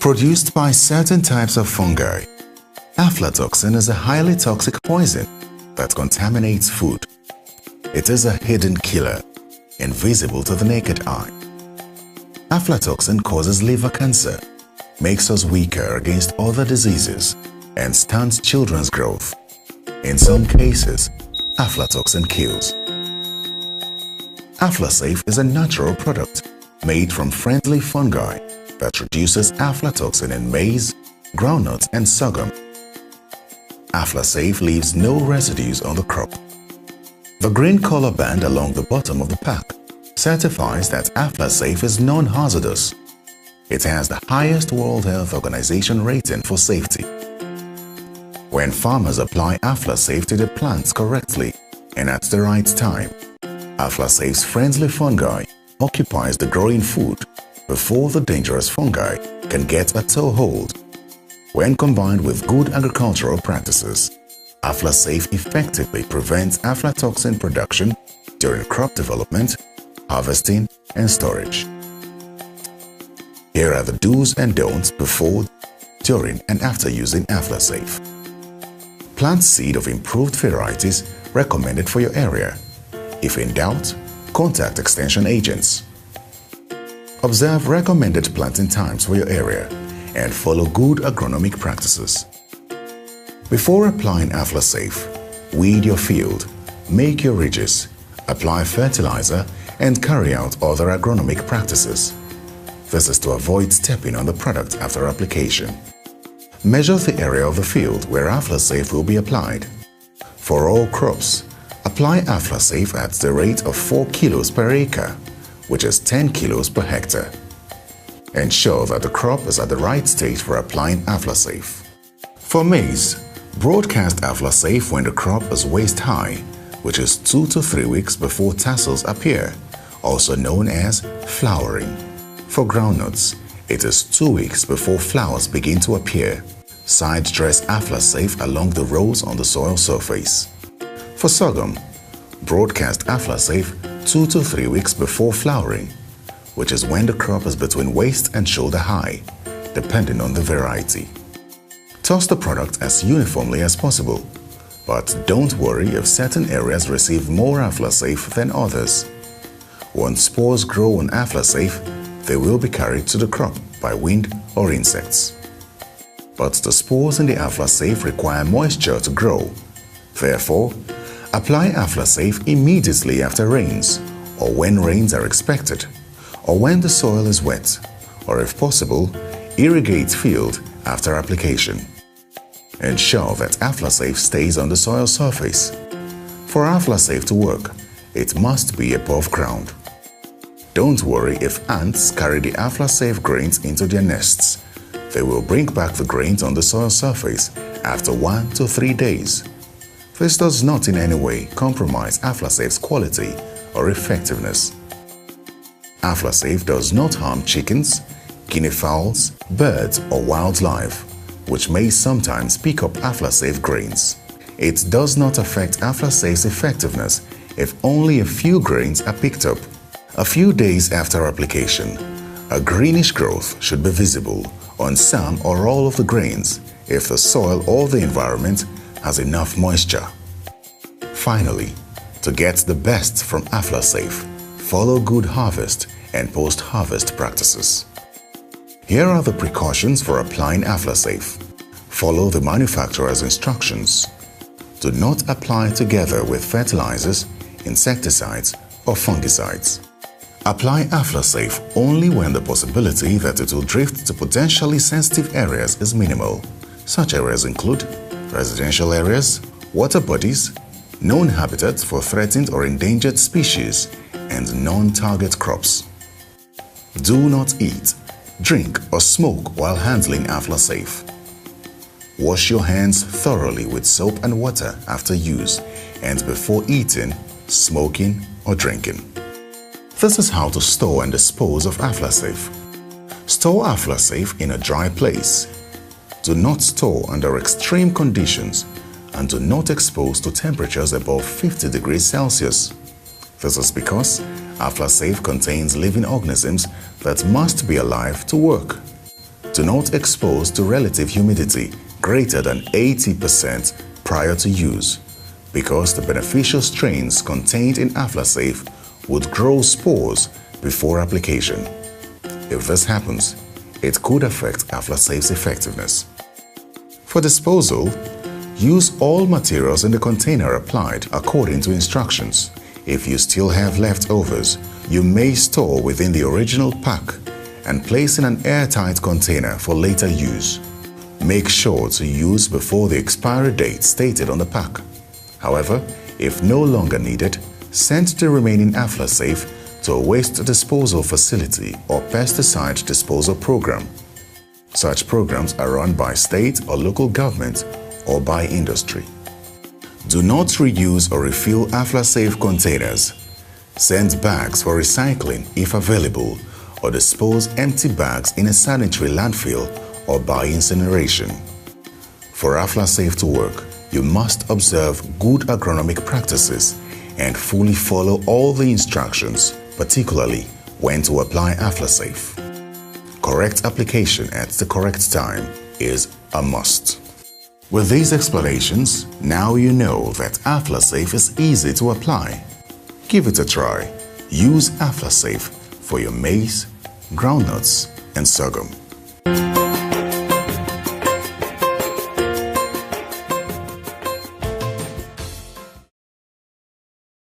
Produced by certain types of fungi, aflatoxin is a highly toxic poison that contaminates food. It is a hidden killer, invisible to the naked eye. Aflatoxin causes liver cancer, makes us weaker against other diseases, and stunts children's growth. In some cases, aflatoxin kills. AFLASAFE is a natural product made from friendly fungi that reduces aflatoxin in maize, groundnuts, and sorghum. AFLASAFE leaves no residues on the crop. The green color band along the bottom of the pack certifies that AFLASAFE is non-hazardous. It has the highest World Health Organization rating for safety. When farmers apply AFLASAFE to the plants correctly and at the right time, AFLASAFE's friendly fungi occupies the growing food before the dangerous fungi can get a toehold. When combined with good agricultural practices, AFLASAFE effectively prevents aflatoxin production during crop development, harvesting, and storage. Here are the do's and don'ts before, during, and after using AFLASAFE. Plant seed of improved varieties recommended for your area. If in doubt, contact extension agents. Observe recommended planting times for your area and follow good agronomic practices. Before applying AFLASAFE, weed your field, make your ridges, apply fertilizer, and carry out other agronomic practices. This is to avoid stepping on the product after application. Measure the area of the field where AFLASAFE will be applied. For all crops, apply AFLASAFE at the rate of 4 kilos per acre, which is 10 kilos per hectare. Ensure that the crop is at the right stage for applying AFLASAFE. For maize, broadcast AFLASAFE when the crop is waist high, which is 2 to 3 weeks before tassels appear, also known as flowering. For groundnuts, it is 2 weeks before flowers begin to appear. Side dress AFLASAFE along the rows on the soil surface. For sorghum, broadcast AFLASAFE 2 to 3 weeks before flowering, which is when the crop is between waist and shoulder high, depending on the variety. Toss the product as uniformly as possible, but don't worry if certain areas receive more AFLASAFE than others. Once spores grow on AFLASAFE, they will be carried to the crop by wind or insects. But the spores in the AFLASAFE require moisture to grow. Therefore, apply AFLASAFE immediately after rains, or when rains are expected, or when the soil is wet, or if possible, irrigate field after application. Ensure that AFLASAFE stays on the soil surface. For AFLASAFE to work, it must be above ground. Don't worry if ants carry the AFLASAFE grains into their nests. They will bring back the grains on the soil surface after 1 to 3 days. This does not in any way compromise AFLASAFE's quality or effectiveness. AFLASAFE does not harm chickens, guinea fowls, birds, or wildlife, which may sometimes pick up AFLASAFE grains. It does not affect AFLASAFE's effectiveness if only a few grains are picked up. A few days after application, a greenish growth should be visible on some or all of the grains if the soil or the environment has enough moisture. Finally, to get the best from AFLASAFE, follow good harvest and post-harvest practices. Here are the precautions for applying AFLASAFE. Follow the manufacturer's instructions. Do not apply together with fertilizers, insecticides, or fungicides. Apply AFLASAFE only when the possibility that it will drift to potentially sensitive areas is minimal. Such areas include residential areas, water bodies, known habitats for threatened or endangered species, and non-target crops. Do not eat, drink, or smoke while handling AFLASAFE. Wash your hands thoroughly with soap and water after use and before eating, smoking, or drinking. This is how to store and dispose of AFLASAFE. Store AFLASAFE in a dry place. Do not store under extreme conditions and do not expose to temperatures above 50 degrees Celsius. This is because AFLASAFE contains living organisms that must be alive to work. Do not expose to relative humidity greater than 80% prior to use, because the beneficial strains contained in AFLASAFE would grow spores before application. If this happens, it could affect AFLASAFE's effectiveness. For disposal, use all materials in the container applied according to instructions. If you still have leftovers, you may store within the original pack and place in an airtight container for later use. Make sure to use before the expiry date stated on the pack. However, if no longer needed, send the remaining AFLASAFE to a waste disposal facility or pesticide disposal program. Such programs are run by state or local government or by industry. Do not reuse or refill AFLASAFE containers. Send bags for recycling if available, or dispose empty bags in a sanitary landfill or by incineration. For AFLASAFE to work, you must observe good agronomic practices and fully follow all the instructions, particularly when to apply AFLASAFE. Correct application at the correct time is a must. With these explanations, now you know that AFLASAFE is easy to apply. Give it a try. Use AFLASAFE for your maize, groundnuts, and sorghum.